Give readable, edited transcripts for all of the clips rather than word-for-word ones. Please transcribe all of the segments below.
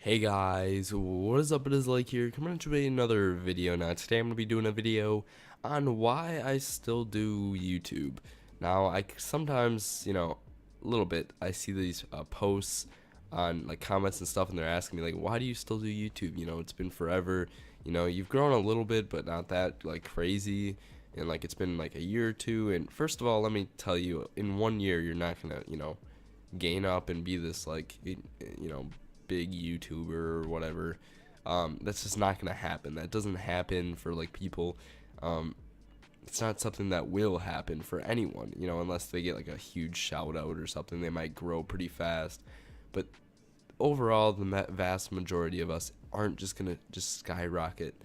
Hey guys, what is up? It is Lake here, coming to another video. Now today I'm going to be doing a video on why I still do YouTube. Now I sometimes, a little bit, I see these posts on like comments and stuff, and they're asking me like, why do you still do YouTube? It's been forever, you've grown a little bit but not that like crazy, and like it's been like a year or two. And first of all, let me tell you, in 1 year you're not going to, gain up and be this like, big YouTuber or whatever. That's just not gonna happen. That doesn't happen for like people. It's not something that will happen for anyone, unless they get like a huge shout out or something. They might grow pretty fast, but overall, the vast majority of us aren't just gonna just skyrocket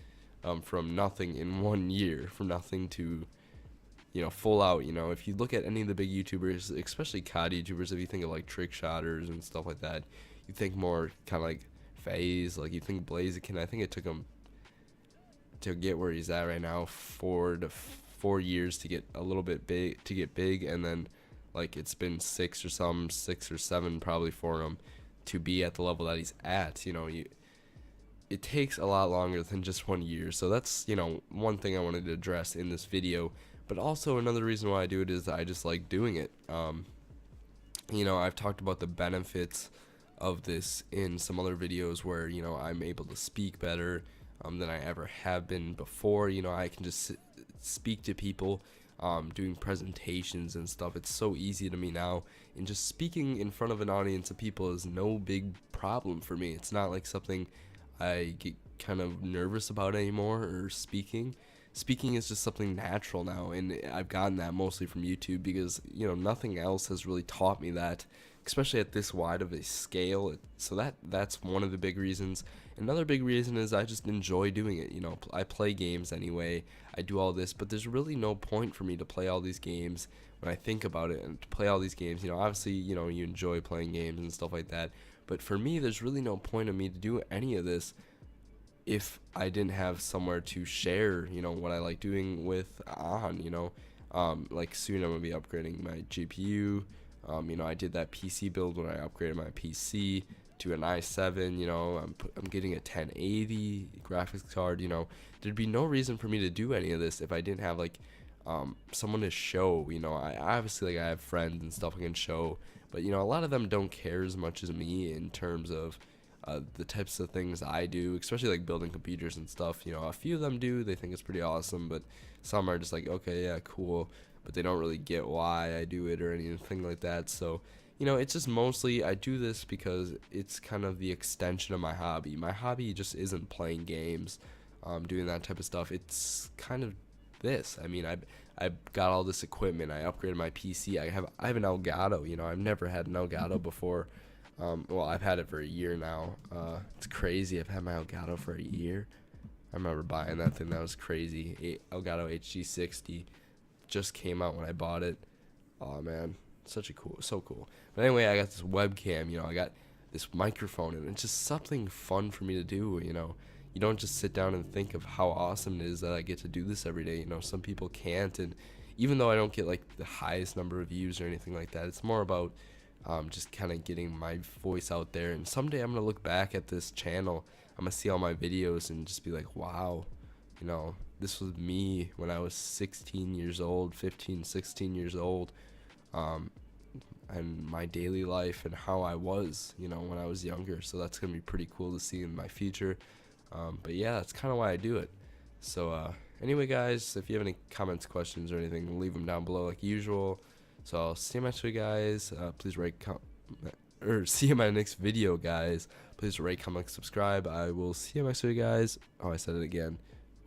from nothing in 1 year, from nothing to full out. If you look at any of the big YouTubers, especially COD YouTubers, if you think of like trick shotters and stuff like that, you think more kind of like FaZe, like you think Blaziken. I think it took him to get where he's at right now 4 years to get a little bit big, and then like it's been 6 or 7 probably for him to be at the level that he's at. It takes a lot longer than just 1 year. So that's one thing I wanted to address in this video. But also another reason why I do it is I just like doing it. I've talked about the benefits of this in some other videos where I'm able to speak better than I ever have been before. I can just speak to people, doing presentations and stuff. It's so easy to me now, and just speaking in front of an audience of people is no big problem for me. It's not like something I get kind of nervous about anymore, or speaking is just something natural now, and I've gotten that mostly from YouTube because nothing else has really taught me that, especially at this wide of a scale. So that's one of the big reasons. Another big reason is I just enjoy doing it. I play games anyway, I do all this, but there's really no point for me to play all these games when I think about it, and to play all these games. Obviously, you enjoy playing games and stuff like that, but for me there's really no point of me to do any of this if I didn't have somewhere to share, what I like doing with on. Like soon I'm gonna be upgrading my GPU. I did that PC build when I upgraded my PC to an i7. I'm getting a 1080 graphics card. There'd be no reason for me to do any of this if I didn't have like someone to show. I obviously, like, I have friends and stuff I can show, but a lot of them don't care as much as me in terms of the types of things I do, especially like building computers and stuff. A few of them do, they think it's pretty awesome, but some are just like, okay, yeah, cool, but they don't really get why I do it or anything like that. So it's just mostly I do this because it's kind of the extension of my hobby. My hobby just isn't playing games, doing that type of stuff. It's kind of this. I got all this equipment. I upgraded my PC. I have an Elgato. I've never had an Elgato before. Well, I've had it for a year now. It's crazy. I've had my Elgato for a year. I remember buying that thing. That was crazy. Elgato HG60 just came out when I bought it. Oh man, so cool. But anyway, I got this webcam. I got this microphone, and it's just something fun for me to do. You don't just sit down and think of how awesome it is that I get to do this every day. Some people can't, and even though I don't get like the highest number of views or anything like that, it's more about just kind of getting my voice out there. And someday I'm gonna look back at this channel, I'm gonna see all my videos and just be like, wow, this was me when I was 16 years old, 15, 16 years old, and my daily life and how I was, when I was younger. So that's gonna be pretty cool to see in my future. But yeah, that's kind of why I do it. So anyway, guys, if you have any comments, questions, or anything, leave them down below like usual. So I'll see you next week, guys. Please rate, or see you in my next video, guys. Please rate, comment, subscribe. I will see you next week, guys. Oh, I said it again.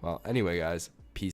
Well, anyway, guys,